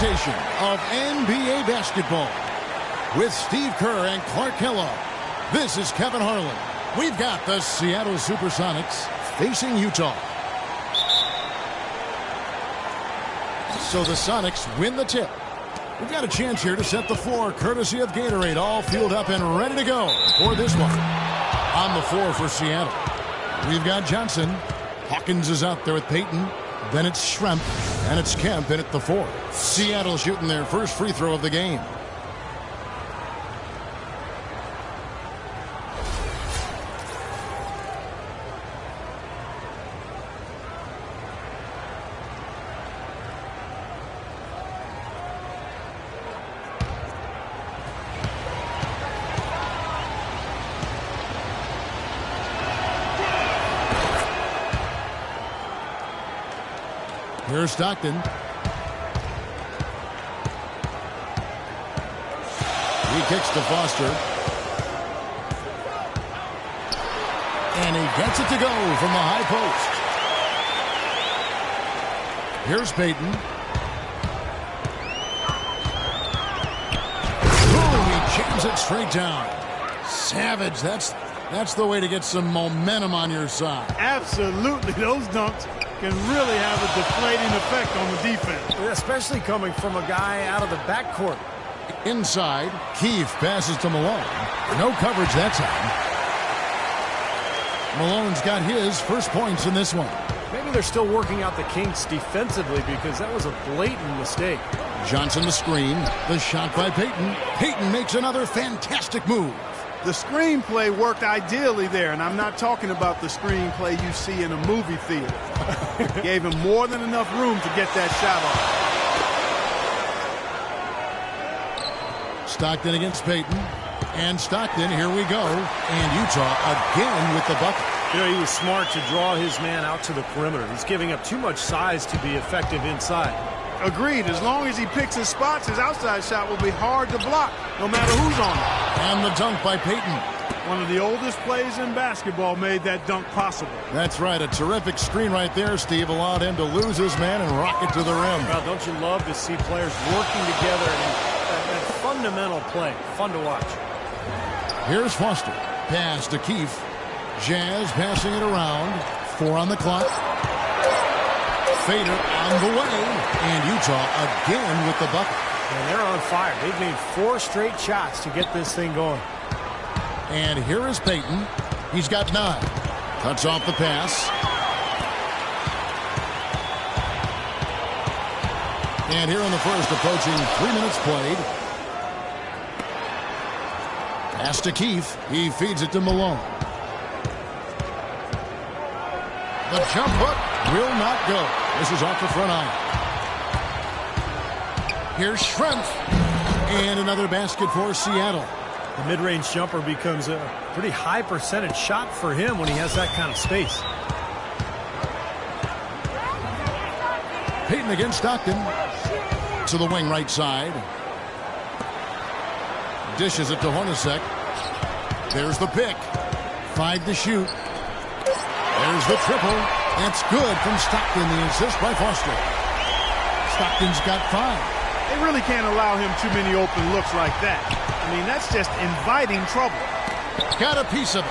presentation of NBA basketball with Steve Kerr and Clark Kellogg. This is Kevin Harlan. We've got the Seattle Supersonics facing Utah. So the Sonics win the tip. We've got a chance here to set the floor courtesy of Gatorade, all fueled up and ready to go for this one. On the floor for Seattle, we've got Johnson. Hawkins is out there with Payton. Then it's Schrempf, and it's Kemp in at the 4. Seattle shooting their first free throw of the game. Here's Stockton. He kicks to Foster. And he gets it to go from the high post. Here's Payton. Boom, he jams it straight down. Savage, that's the way to get some momentum on your side. Absolutely, those dunks can really have a deflating effect on the defense. Especially coming from a guy out of the backcourt. Inside, Keefe passes to Malone. No coverage that time. Malone's got his first points in this one. Maybe they're still working out the kinks defensively because that was a blatant mistake. Johnson the screen. The shot by Payton. Payton makes another fantastic move. The screenplay worked ideally there, and I'm not talking about the screenplay you see in a movie theater. Gave him more than enough room to get that shot off. Stockton against Payton. And Stockton, here we go. And Utah again with the bucket. You know, he was smart to draw his man out to the perimeter. He's giving up too much size to be effective inside. Agreed. As long as he picks his spots, his outside shot will be hard to block, no matter who's on it. And the dunk by Payton. One of the oldest plays in basketball made that dunk possible. That's right. A terrific screen right there, Steve. Allowed him to lose his man and rock it to the rim. Well, don't you love to see players working together in that fundamental play? Fun to watch. Here's Foster. Pass to Keefe. Jazz passing it around. 4 on the clock. Fader on the way. And Utah again with the bucket. And they're on fire. They've made 4 straight shots to get this thing going. And here is Payton. He's got 9. Cuts off the pass. And here in the first, approaching 3 minutes played. Pass to Keefe. He feeds it to Malone. The jump hook will not go. This is off the front iron. Here's Schrempf. And another basket for Seattle. The mid-range jumper becomes a pretty high percentage shot for him when he has that kind of space. Payton against Stockton. To the wing right side. Dishes it to Hornacek. There's the pick. 5 to shoot. There's the triple. That's good from Stockton. The assist by Foster. Stockton's got 5. They really can't allow him too many open looks like that. I mean, that's just inviting trouble. Got a piece of it.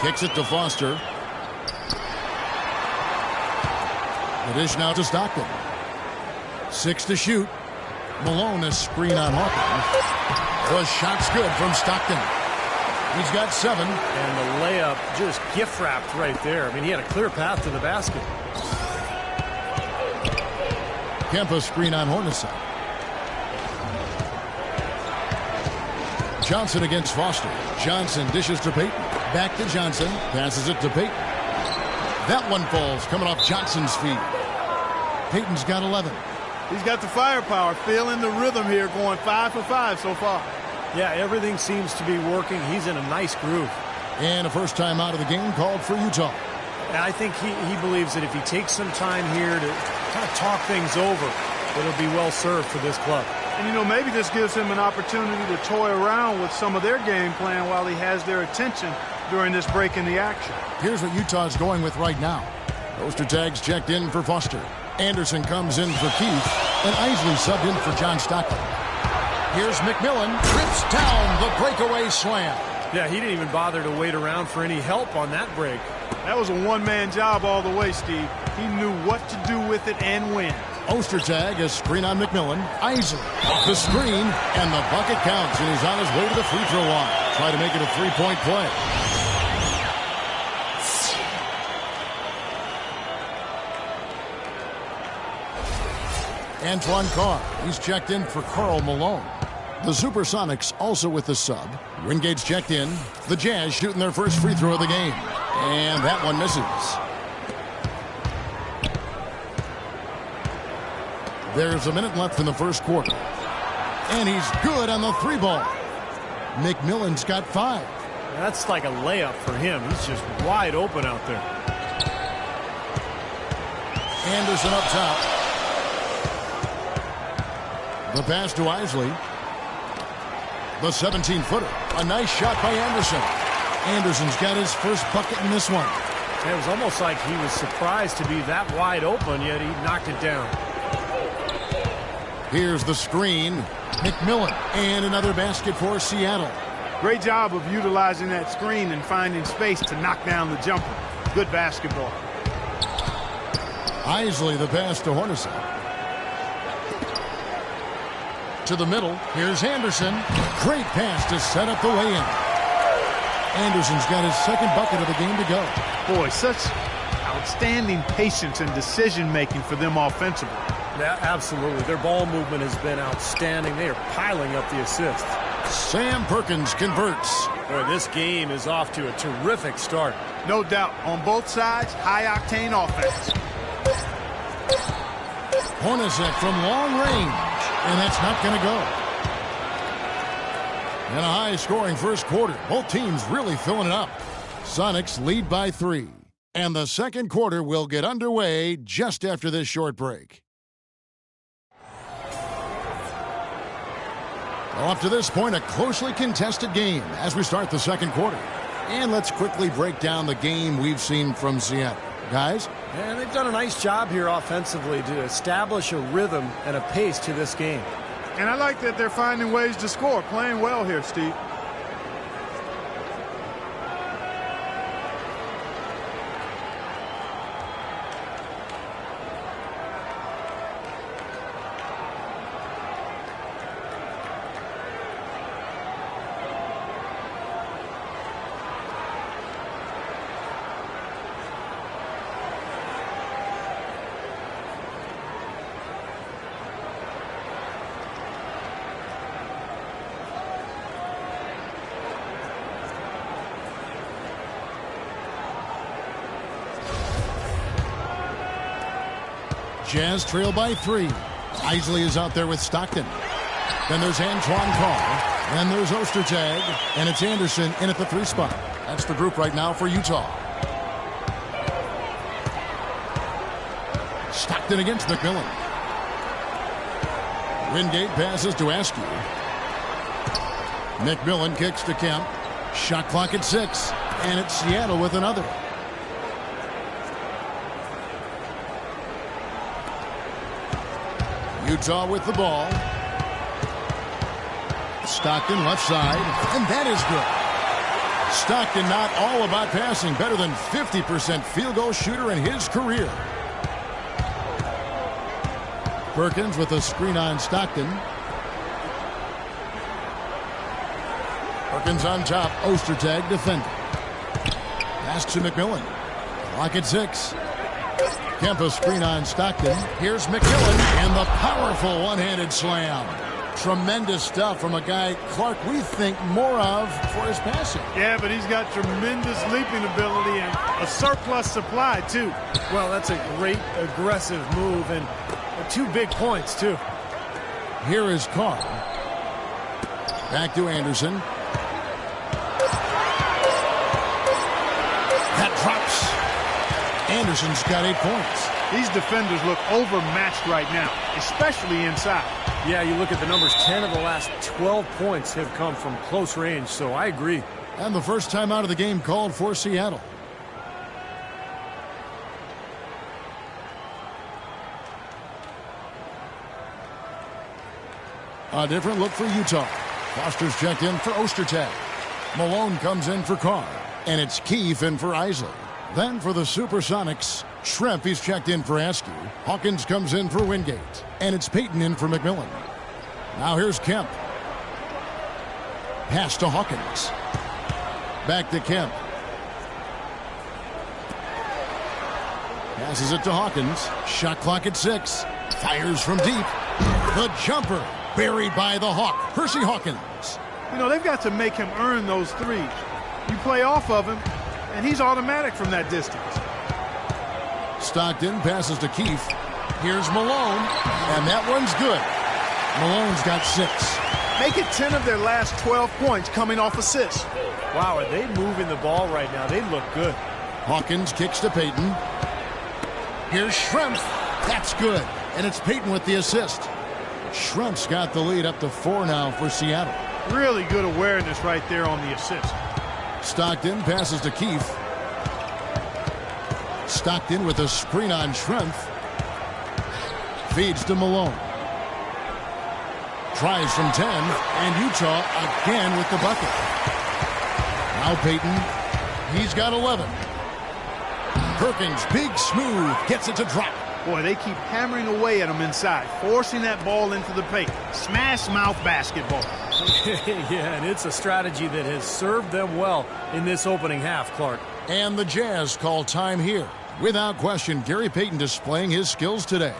Kicks it to Foster. The dish now to Stockton. 6 to shoot. Malone, a screen on Hawkins. The shot's good from Stockton. He's got 7. And the layup just gift-wrapped right there. I mean, he had a clear path to the basket. Kemp, a screen on Hornacek. Johnson against Foster. Johnson dishes to Payton. Back to Johnson. Passes it to Payton. That one falls, coming off Johnson's feet. Payton's got 11. He's got the firepower, feeling the rhythm here, going 5 for 5 so far. Yeah, everything seems to be working. He's in a nice groove. And a first time out of the game called for Utah. And I think he believes that if he takes some time here to kind of talk things over, it'll be well served for this club. And, you know, maybe this gives him an opportunity to toy around with some of their game plan while he has their attention during this break in the action. Here's what Utah's going with right now. Ostertag's checked in for Foster. Anderson comes in for Keith. And Isley subbed in for John Stockton. Here's McMillan. Trips down the breakaway slam. Yeah, he didn't even bother to wait around for any help on that break. That was a one-man job all the way, Steve. He knew what to do with it and when. Ostertag, a screen on McMillan. Isley off the screen, and the bucket counts, and he's on his way to the free throw line. Try to make it a three-point play. Antoine Carr, he's checked in for Karl Malone. The Supersonics also with the sub. Wingate's checked in. The Jazz shooting their first free throw of the game. And that one misses. There's a minute left in the first quarter. And he's good on the three ball. McMillan's got 5. That's like a layup for him. He's just wide open out there. Anderson up top. The pass to Isley. The 17-footer. A nice shot by Anderson. Anderson's got his first bucket in this one. It was almost like he was surprised to be that wide open, yet he knocked it down. Here's the screen. McMillan. And another basket for Seattle. Great job of utilizing that screen and finding space to knock down the jumper. Good basketball. Isley the pass to Hornacek. To the middle. Here's Anderson. Great pass to set up the lay-in. Anderson's got his second bucket of the game to go. Boy, such outstanding patience and decision-making for them offensively. Yeah, absolutely. Their ball movement has been outstanding. They are piling up the assists. Sam Perkins converts. Boy, this game is off to a terrific start. No doubt. On both sides, high-octane offense. Hornacek from long range. And that's not going to go. In a high-scoring first quarter, both teams really filling it up. Sonics lead by 3. And the second quarter will get underway just after this short break. Well, up to this point, a closely contested game as we start the second quarter. And let's quickly break down the game we've seen from Seattle. Guys? Yeah, they've done a nice job here offensively to establish a rhythm and a pace to this game. And I like that they're finding ways to score. Playing well here, Steve. Jazz trail by 3. Isley is out there with Stockton. Then there's Antoine Carr. Then there's Ostertag. And it's Anderson in at the 3 spot. That's the group right now for Utah. Stockton against McMillan. Wingate passes to Askew. McMillan kicks to Kemp. Shot clock at 6. And it's Seattle with another. Utah with the ball. Stockton left side, and that is good. Stockton not all about passing, better than 50% field goal shooter in his career. Perkins with a screen on Stockton. Perkins on top, Ostertag defending. Pass to McMillan. Clock at 6. Kemp screen on Stockton. Here's McMillan and the powerful one-handed slam. Tremendous stuff from a guy, Clark, we think more of for his passing. Yeah, but he's got tremendous leaping ability and a surplus supply, too. Well, that's a great aggressive move and 2 big points, too. Here is Carr. Back to Anderson. That drops. Anderson's got 8 points. These defenders look overmatched right now, especially inside. Yeah, you look at the numbers, 10 of the last 12 points have come from close range, so I agree. And the first time out of the game called for Seattle. A different look for Utah. Foster's checked in for Ostertag. Malone comes in for Carr. And it's Keefe in for Isley. Then for the Supersonics, Schrempf, he's checked in for Askew. Hawkins comes in for Wingate. And it's Payton in for McMillan. Now here's Kemp. Pass to Hawkins. Back to Kemp. Passes it to Hawkins. Shot clock at 6. Fires from deep. The jumper. Buried by the Hawk, Percy Hawkins. You know, they've got to make him earn those threes. You play off of him, and he's automatic from that distance. Stockton passes to Keefe. Here's Malone, and that one's good. Malone's got 6. Make it 10 of their last 12 points coming off assists. Wow, are they moving the ball right now? They look good. Hawkins kicks to Payton. Here's Schrempf. That's good, and it's Payton with the assist. Schrempf's got the lead up to 4 now for Seattle. Really good awareness right there on the assist. Stockton passes to Keefe. Stockton with a screen on Schrempf. Feeds to Malone. Tries from 10, and Utah again with the bucket. Now Payton. He's got 11. Perkins, big smooth, gets it to drop. Boy, they keep hammering away at him inside, forcing that ball into the paint. Smash mouth basketball. Yeah, and it's a strategy that has served them well in this opening half, Clark. And the Jazz call time here. Without question, Gary Payton displaying his skills today.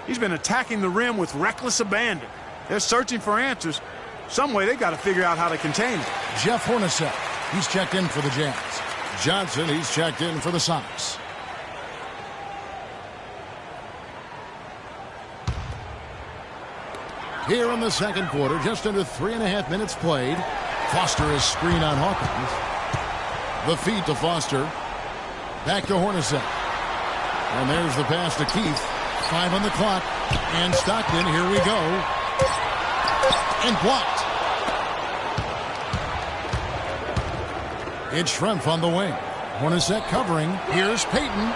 He's been attacking the rim with reckless abandon. They're searching for answers. Some way they've got to figure out how to contain it. Jeff Hornacek, he's checked in for the Jazz. Johnson, he's checked in for the Sonics. Here in the second quarter, just under 3.5 minutes played. Foster is screen on Hawkins. The feed to Foster. Back to Hornacek. And there's the pass to Keefe. 5 on the clock. And Stockton, here we go. And blocked. It's Schrempf on the wing. Hornacek covering. Here's Payton.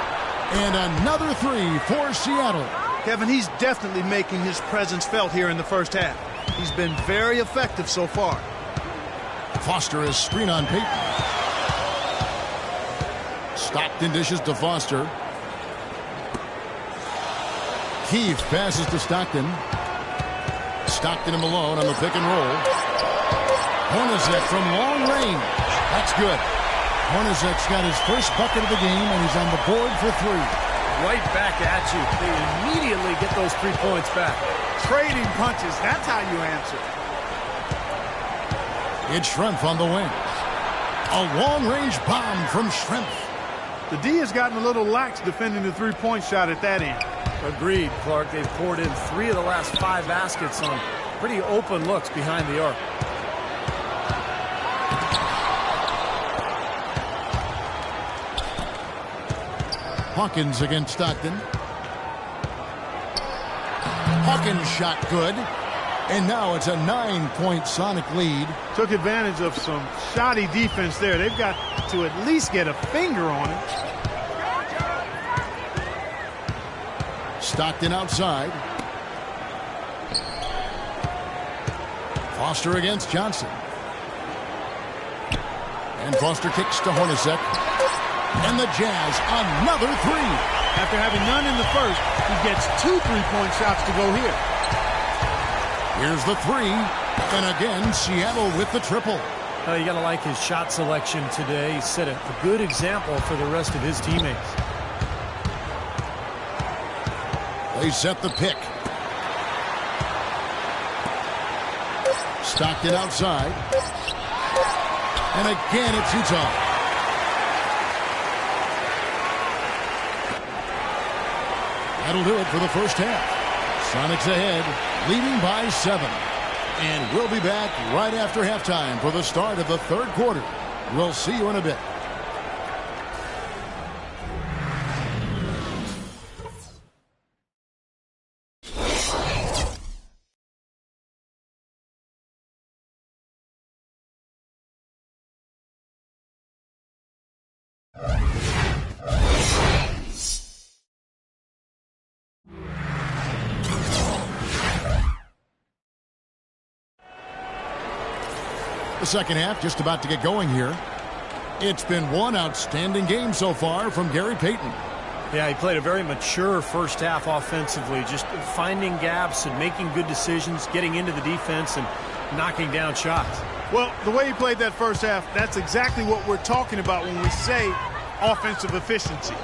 And another 3 for Seattle. Kevin, he's definitely making his presence felt here in the first half. He's been very effective so far. Foster is screen on Payton. Stockton dishes to Foster. Keefe passes to Stockton. Stockton and Malone on the pick and roll. Hornacek from long range. That's good. Hornacek's got his first bucket of the game, and he's on the board for 3. Right back at you. They immediately get those 3 points back. Trading punches, that's how you answer. It's Schrempf on the wing. A long-range bomb from Schrempf. The D has gotten a little lax defending the three-point shot at that end. Agreed, Clark. They've poured in 3 of the last 5 baskets on pretty open looks behind the arc. Hawkins against Stockton. Hawkins shot good. And now it's a 9-point Sonic lead. Took advantage of some shoddy defense there. They've got to at least get a finger on it. Stockton outside. Foster against Johnson. And Foster kicks to Hornacek. And the Jazz, another 3. After having none in the first, he gets 2 3-point shots to go here. Here's the 3. And again, Seattle with the triple. You got to like his shot selection today. He set a good example for the rest of his teammates. They set the pick. Stockton outside. And again, it's Utah. That'll do it for the first half. Sonics ahead, leading by 7. And we'll be back right after halftime for the start of the third quarter. We'll see you in a bit. The second half just about to get going here. It's been one outstanding game so far from Gary Payton. Yeah, he played a very mature first half offensively, just finding gaps and making good decisions, getting into the defense and knocking down shots. Well, the way he played that first half, that's exactly what we're talking about when we say offensive efficiency.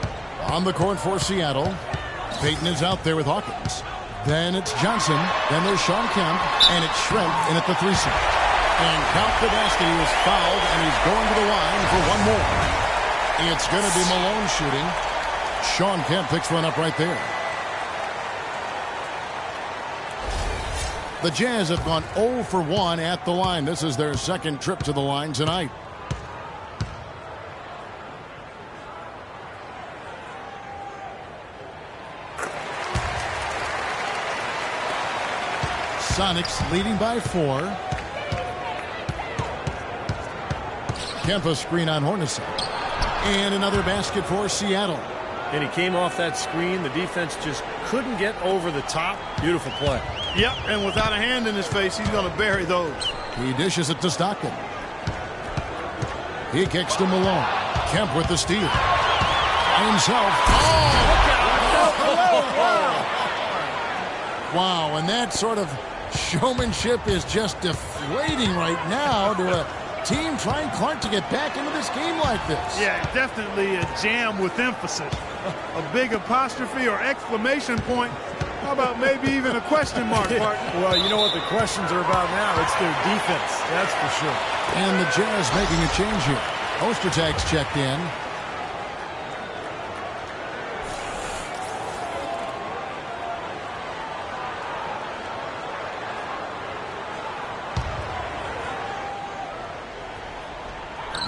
On the court for Seattle, Payton is out there with Hawkins. Then it's Johnson. Then there's Sean Kemp. And it's Schrempf in at the 3-seat. And count the basket. He was fouled, and he's going to the line for one more. It's going to be Malone shooting. Sean Kemp picks one up right there. The Jazz have gone 0 for 1 at the line. This is their second trip to the line tonight. Sonics leading by 4. Kemp a screen on Hornacek. And another basket for Seattle. And he came off that screen. The defense just couldn't get over the top. Beautiful play. Yep, and without a hand in his face, he's going to bury those. He dishes it to Stockton. He kicks to Malone. Kemp with the steal. By himself. Wow, and that sort of showmanship is just deflating right now to a team trying Clark to get back into this game like this. Yeah, definitely a jam with emphasis. A big apostrophe or exclamation point. How about maybe even a question mark, partner? Well, you know what the questions are about now. It's their defense, that's for sure. And the Jazz making a change here. Ostertag's checked in.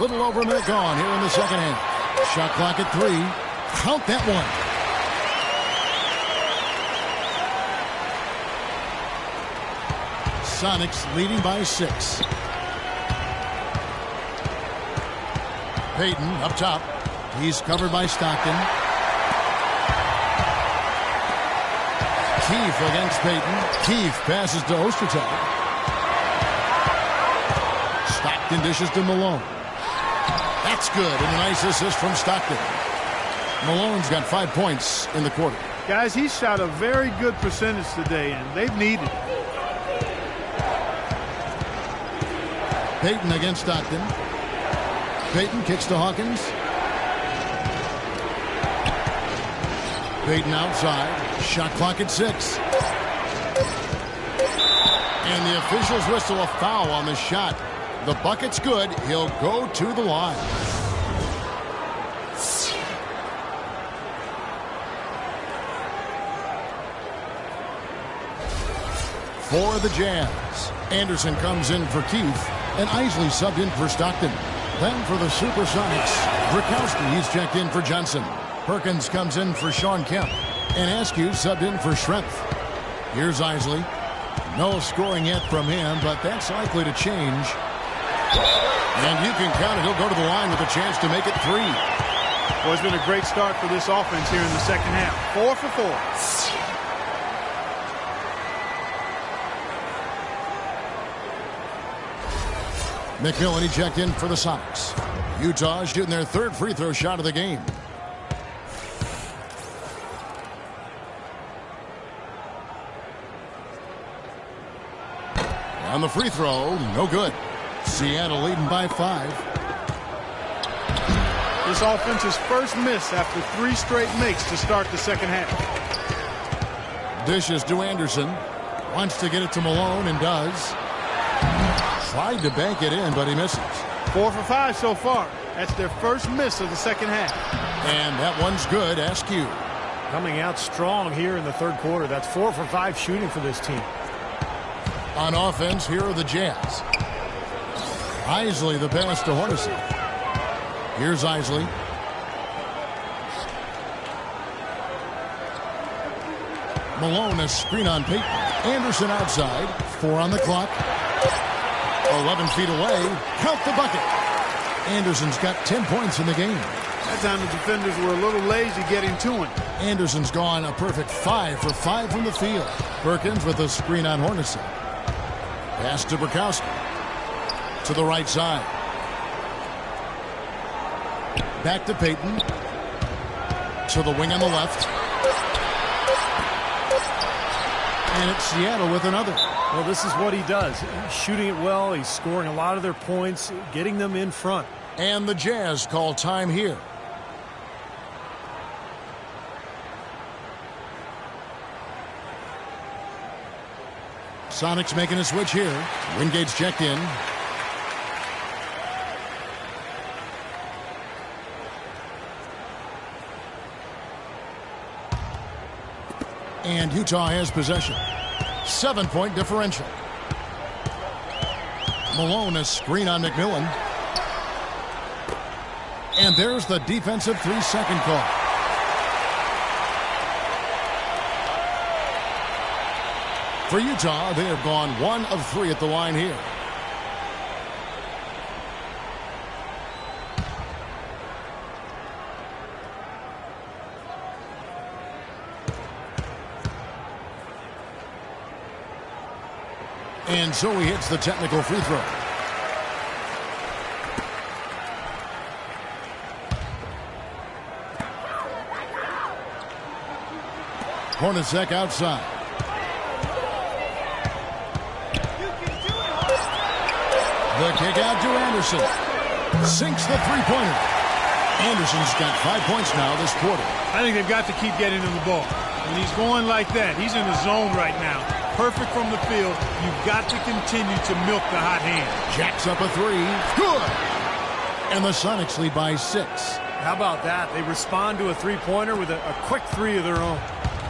Little over a minute gone here in the second half. Shot clock at 3. Count that one. Sonics leading by 6. Payton up top. He's covered by Stockton. Keefe against Payton. Keefe passes to Ostertag. Stockton dishes to Malone. That's good, and a nice assist from Stockton. Malone's got 5 points in the quarter. Guys, he shot a very good percentage today, and they've needed it. Payton against Stockton. Payton kicks to Hawkins. Payton outside. Shot clock at 6. And the officials whistle a foul on the shot. The bucket's good. He'll go to the line. For the Jazz, Anderson comes in for Keefe, and Isley subbed in for Stockton. Then for the Supersonics, Brikowski, he's checked in for Johnson. Perkins comes in for Sean Kemp, and Askew subbed in for Schrempf. Here's Isley. No scoring yet from him, but that's likely to change. And you can count it. He'll go to the line with a chance to make it 3. Well, it's been a great start for this offense here in the second half. 4 for 4. McMillan, he checked in for the Sonics. Utah shooting their 3rd free throw shot of the game. On the free throw, no good. Seattle leading by 5. This offense's first miss after 3 straight makes to start the second half. Dishes to Anderson. Wants to get it to Malone and does. Tried to bank it in, but he misses. 4 for 5 so far. That's their first miss of the second half. And that one's good. Askew. Coming out strong here in the third quarter. That's 4 for 5 shooting for this team. On offense, here are the Jazz. Isley the pass to Hornacek. Here's Isley. Malone a screen on Payton. Anderson outside. 4 on the clock. 11 feet away. Count the bucket. Anderson's got 10 points in the game. That time the defenders were a little lazy getting to him. Anderson's gone a perfect 5 for 5 from the field. Perkins with a screen on Hornacek. Pass to Brikowski. To the right side. Back to Peyton. To the wing on the left. And it's Seattle with another. Well, this is what he does. He's shooting it well. He's scoring a lot of their points, getting them in front. And the Jazz call time here. Sonics making a switch here. Wingate's checked in. And Utah has possession. 7-point differential. Malone, a screen on McMillan. And there's the defensive 3-second call. For Utah, they have gone 1 of 3 at the line here. And so he hits the technical free throw. Hornacek outside. The kick out to Anderson. Sinks the three-pointer. Anderson's got 5 points now this quarter. I think they've got to keep getting him the ball. When he's going like that, he's in the zone right now. Perfect from the field. You've got to continue to milk the hot hand. Jacks up a three. Good. And the Sonics lead by 6. How about that? They respond to a three-pointer with a quick three of their own.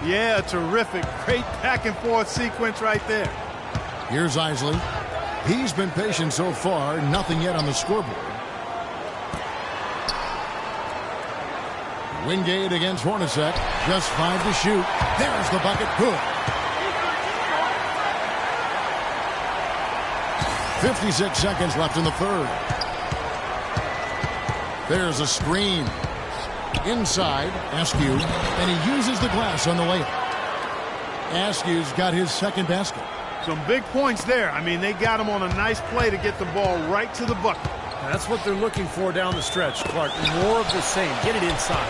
Yeah, terrific. Great back-and-forth sequence right there. Here's Isley. He's been patient so far. Nothing yet on the scoreboard. Wingate against Hornacek. Just 5 to shoot. There's the bucket. Good. 56 seconds left in the third. There's a screen. Inside, Askew, and he uses the glass on the layup. Askew's got his second basket. Some big points there. I mean, they got him on a nice play to get the ball right to the bucket. That's what they're looking for down the stretch, Clark. More of the same. Get it inside.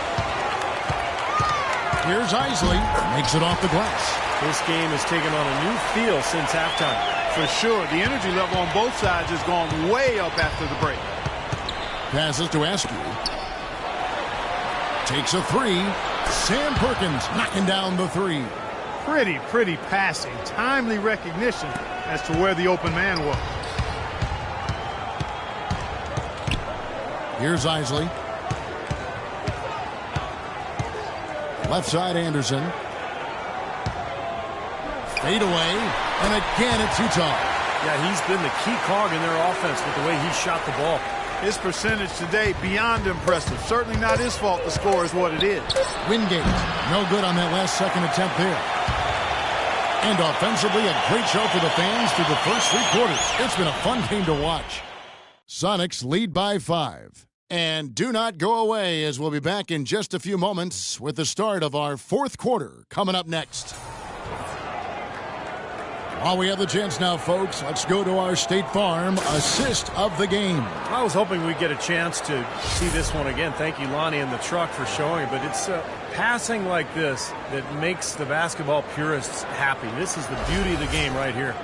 Here's Isley. Makes it off the glass. This game has taken on a new feel since halftime. For sure. The energy level on both sides has gone way up after the break. Passes to Askew. Takes a three. Sam Perkins knocking down the three. Pretty passing. Timely recognition as to where the open man was. Here's Isley. Left side, Anderson. Fade away. And again, it's Utah. Yeah, he's been the key cog in their offense with the way he shot the ball. His percentage today, beyond impressive. Certainly not his fault the score is what it is. Wingate, no good on that last second attempt there. And offensively, a great show for the fans through the first 3 quarters. It's been a fun game to watch. Sonics lead by 5. And do not go away, as we'll be back in just a few moments with the start of our 4th quarter coming up next. While we have the chance now, folks, let's go to our State Farm assist of the game. I was hoping we'd get a chance to see this one again. Thank you, Lonnie and the truck, for showing it. But it's passing like this that makes the basketball purists happy. This is the beauty of the game right here.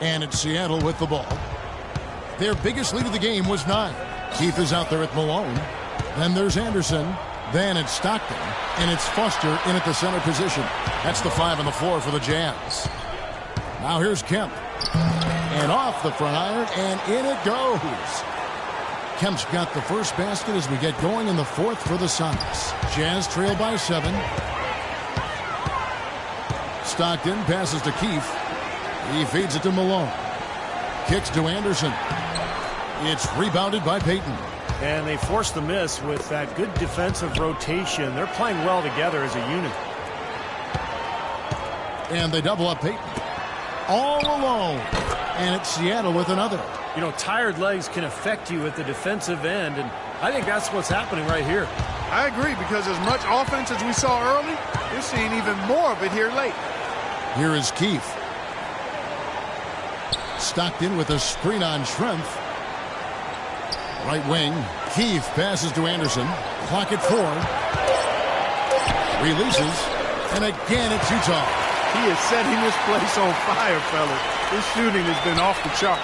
And it's Seattle with the ball. Their biggest lead of the game was 9. Keith is out there at Malone. Then there's Anderson. Then it's Stockton. And it's Foster in at the center position. That's the 5 on the floor for the Jazz. Now here's Kemp. And off the front iron, and in it goes. Kemp's got the first basket as we get going in the 4th for the Sonics. Jazz trail by 7. Stockton passes to Keith. He feeds it to Malone. Kicks to Anderson. It's rebounded by Peyton. And they forced the miss with that good defensive rotation. They're playing well together as a unit. And they double up Peyton. All alone. And it's Seattle with another. You know, tired legs can affect you at the defensive end, and I think that's what's happening right here. I agree, because as much offense as we saw early, you're seeing even more of it here late. Here is Keith. Stockton with a screen on Shrimp. Right wing. Keefe passes to Anderson. Clock at 4. Releases. And again it's Utah. He is setting this place on fire, fellas. His shooting has been off the chart.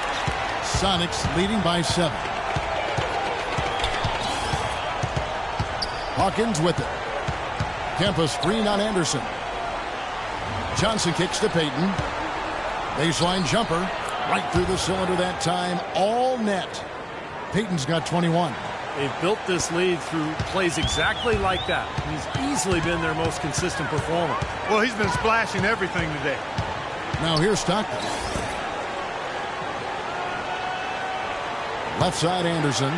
Sonics leading by 7. Hawkins with it. Kempa screen on Anderson. Johnson kicks to Payton. Baseline jumper. Right through the cylinder that time. All net. Payton's got 21. They've built this lead through plays exactly like that. He's easily been their most consistent performer. Well, he's been splashing everything today. Now here's Stockton. Left side Anderson.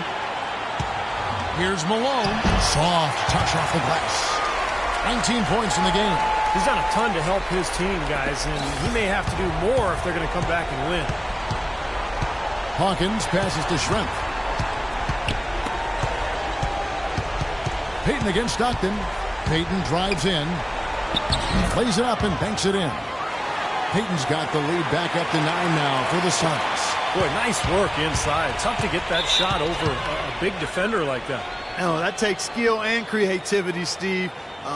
Here's Malone. Soft touch off the glass. 19 points in the game. He's done a ton to help his team, guys, and he may have to do more if they're going to come back and win. Hawkins passes to Shrimp. Payton against Stockton. Payton drives in. Plays it up and banks it in. Payton's got the lead back up to 9 now for the Sonics. Boy, nice work inside. Tough to get that shot over a big defender like that. Oh, that takes skill and creativity, Steve,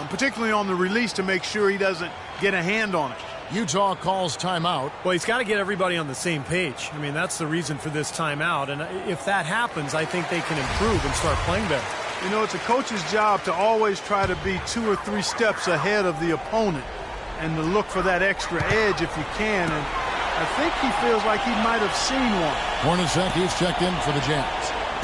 particularly on the release to make sure he doesn't get a hand on it. Utah calls timeout. Well, he's got to get everybody on the same page. I mean, that's the reason for this timeout. And if that happens, I think they can improve and start playing better. You know, it's a coach's job to always try to be 2 or 3 steps ahead of the opponent and to look for that extra edge if you can. And I think he feels like he might have seen one. Hornacek is checked in for the Jazz.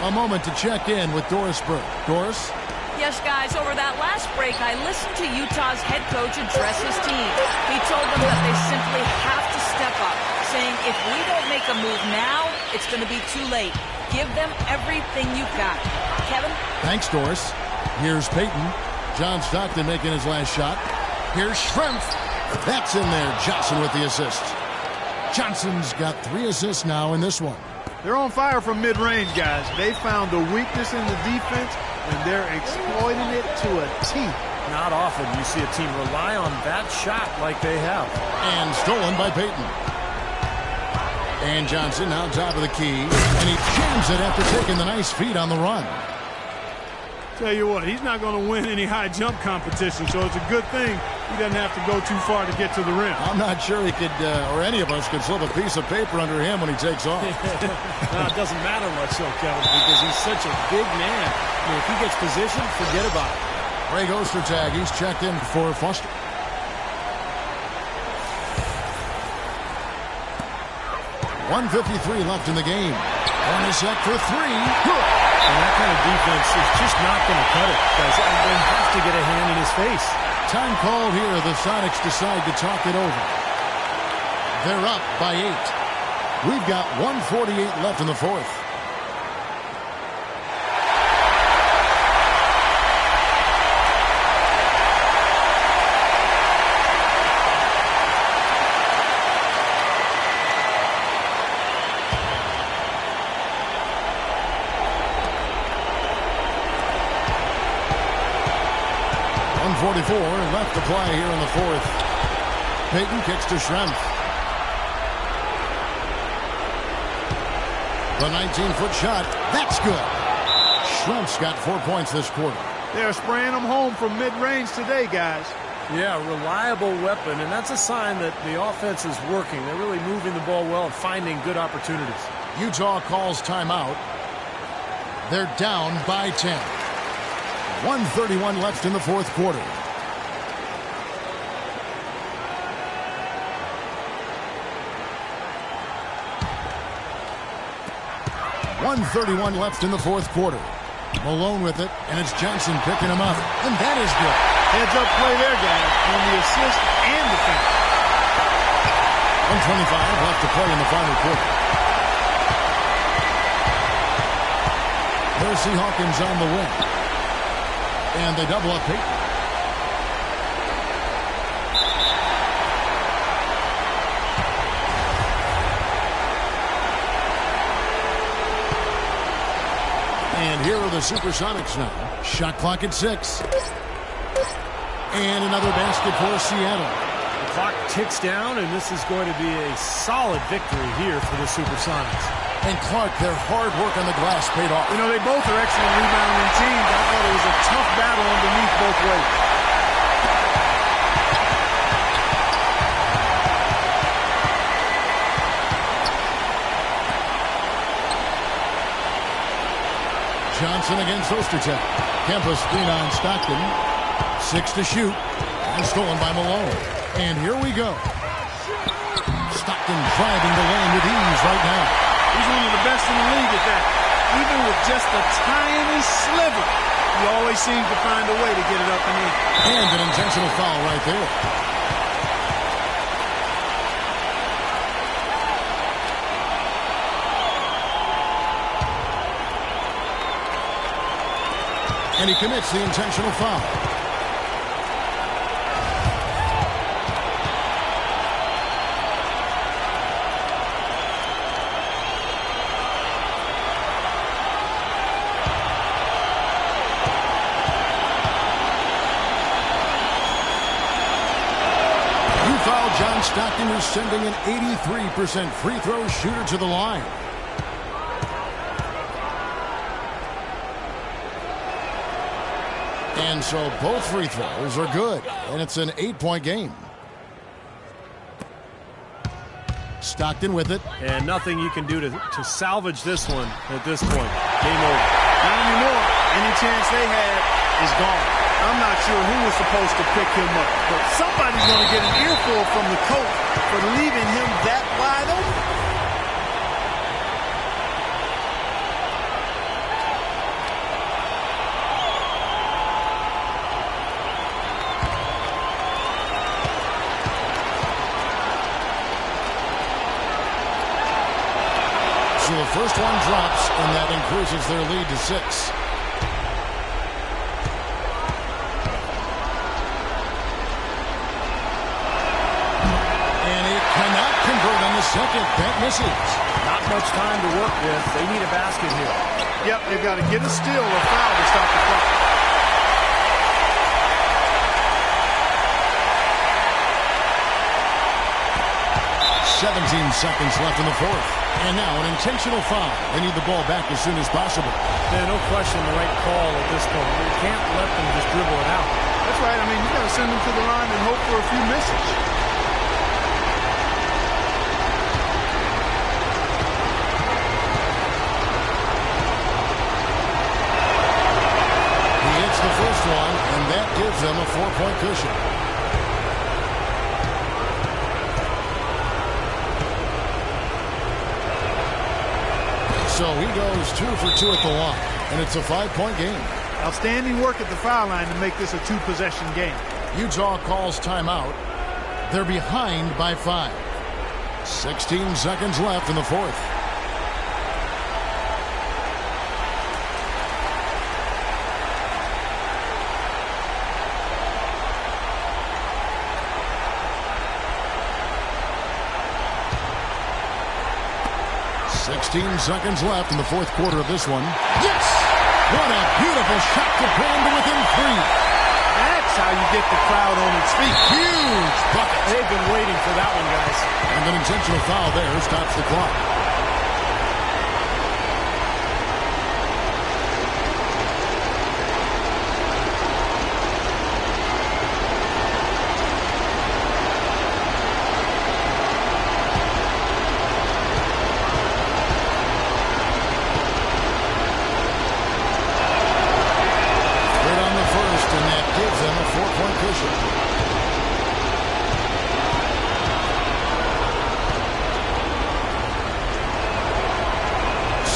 A moment to check in with Doris Burke. Doris? Yes, guys, over that last break, I listened to Utah's head coach address his team. He told them that they simply have to step up, saying if we don't make a move now, it's going to be too late. Give them everything you've got. Kevin? Thanks, Doris. Here's Payton. John Stockton making his last shot. Here's Shrimp. That's in there. Johnson with the assist. Johnson's got 3 assists now in this one. They're on fire from mid-range, guys. They found a weakness in the defense, and they're exploiting it to a T. Not often you see a team rely on that shot like they have. And stolen by Payton. And Johnson now top of the key. And he jams it after taking the nice feed on the run. Tell you what, he's not going to win any high jump competition, so it's a good thing he doesn't have to go too far to get to the rim. I'm not sure he could, or any of us could slip a piece of paper under him when he takes off. No, it doesn't matter much, though, Kevin, because he's such a big man. I mean, if he gets positioned, forget about it. Greg Ostertag, he's checked in for Foster. .153 left in the game. Hornacek for 3. And that kind of defense is just not going to cut it, guys. They have to get a hand in his face. Time called here. The Sonics decide to talk it over. They're up by 8. We've got 1:48 left in the 4th. Left to play here in the 4th. Payton kicks to Shrimp. The 19-foot shot. That's good. Shrimp's got 4 points this quarter. They're spraying them home from mid-range today, guys. Yeah, reliable weapon, and that's a sign that the offense is working. They're really moving the ball well and finding good opportunities. Utah calls timeout. They're down by 10. 1:31 left in the 4th quarter. 1:31 left in the 4th quarter. Malone with it, and it's Johnson picking him up. And that is good. Heads-up play there, guys, on the assist and defense. 1:25 left to play in the final quarter. Percy Hawkins on the wing. And they double up Payton. And here are the Supersonics now. Shot clock at 6. And another basket for Seattle. Clock ticks down, and this is going to be a solid victory here for the Supersonics. And Clark, their hard work on the glass paid off. You know, they both are excellent rebounding teams. I thought it was a tough battle underneath both ways. Johnson against Ostertag. Kempa screen on Stockton. 6 to shoot. And stolen by Malone. And here we go. Stockton driving the lane with ease right now. He's one of the best in the league at that. Even with just a tiny sliver, he always seems to find a way to get it up and in. And an intentional foul right there. And he commits the intentional foul. You foul John Stockton, who's sending an 83% free throw shooter to the line. And so both free throws are good, and it's an 8-point game. Stockton with it. And nothing you can do to salvage this one at this point. Game over. Not anymore. Any chance they had is gone. I'm not sure who was supposed to pick him up, but somebody's going to get an earful from the coach for leaving him that wide open. So the first one drops, and that increases their lead to 6. And it cannot convert on the second. That misses. Not much time to work with. They need a basket here. Yep, they've got to get a steal or foul to stop the clock. 17 seconds left in the fourth. And now an intentional foul. They need the ball back as soon as possible. Yeah, no question the right call at this point. You can't let them just dribble it out. That's right. I mean, you got to send them to the line and hope for a few misses. He hits the first one, and that gives them a 4-point cushion. So he goes 2 for 2 at the line, and it's a 5-point game. Outstanding work at the foul line to make this a 2-possession game. Utah calls timeout. They're behind by 5. 16 seconds left in the fourth. Seconds left in the fourth quarter of this one. Yes! What a beautiful shot to pull him to within 3. That's how you get the crowd on its feet. Huge bucket. They've been waiting for that one, guys. And an intentional foul there stops the clock.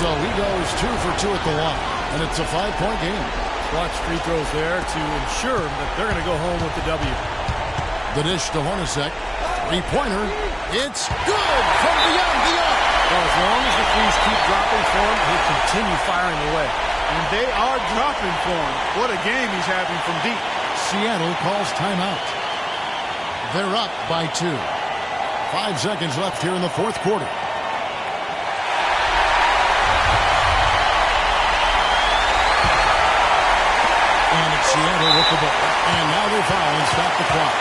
So he goes 2 for 2 at the line, and it's a 5-point game. Watch free throws there to ensure that they're going to go home with the W. The dish to Hornacek. 3-pointer. It's good from beyond the arc. Well, as long as the threes keep dropping for him, he'll continue firing away. And they are dropping for him. What a game he's having from deep. Seattle calls timeout. They're up by 2. 5 seconds left here in the fourth quarter. And it's Seattle with the ball. And now they foul and stop the clock.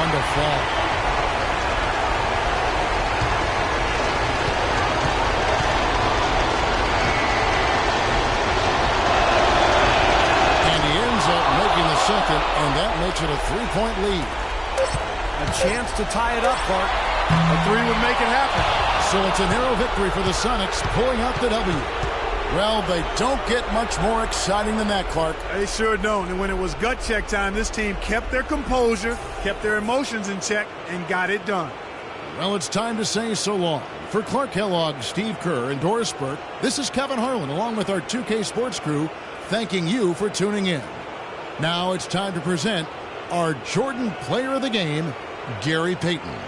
one to fall. And he ends up making the second, and that makes it a 3-point lead. A chance to tie it up, Clark. A three would make it happen. So it's a narrow victory for the Sonics, pulling out the W. Well, they don't get much more exciting than that, Clark. They sure don't. And when it was gut check time, this team kept their composure, kept their emotions in check, and got it done. Well, it's time to say so long. For Clark Kellogg, Steve Kerr, and Doris Burke, this is Kevin Harlan, along with our 2K Sports crew, thanking you for tuning in. Now it's time to present our Jordan Player of the Game, Gary Payton.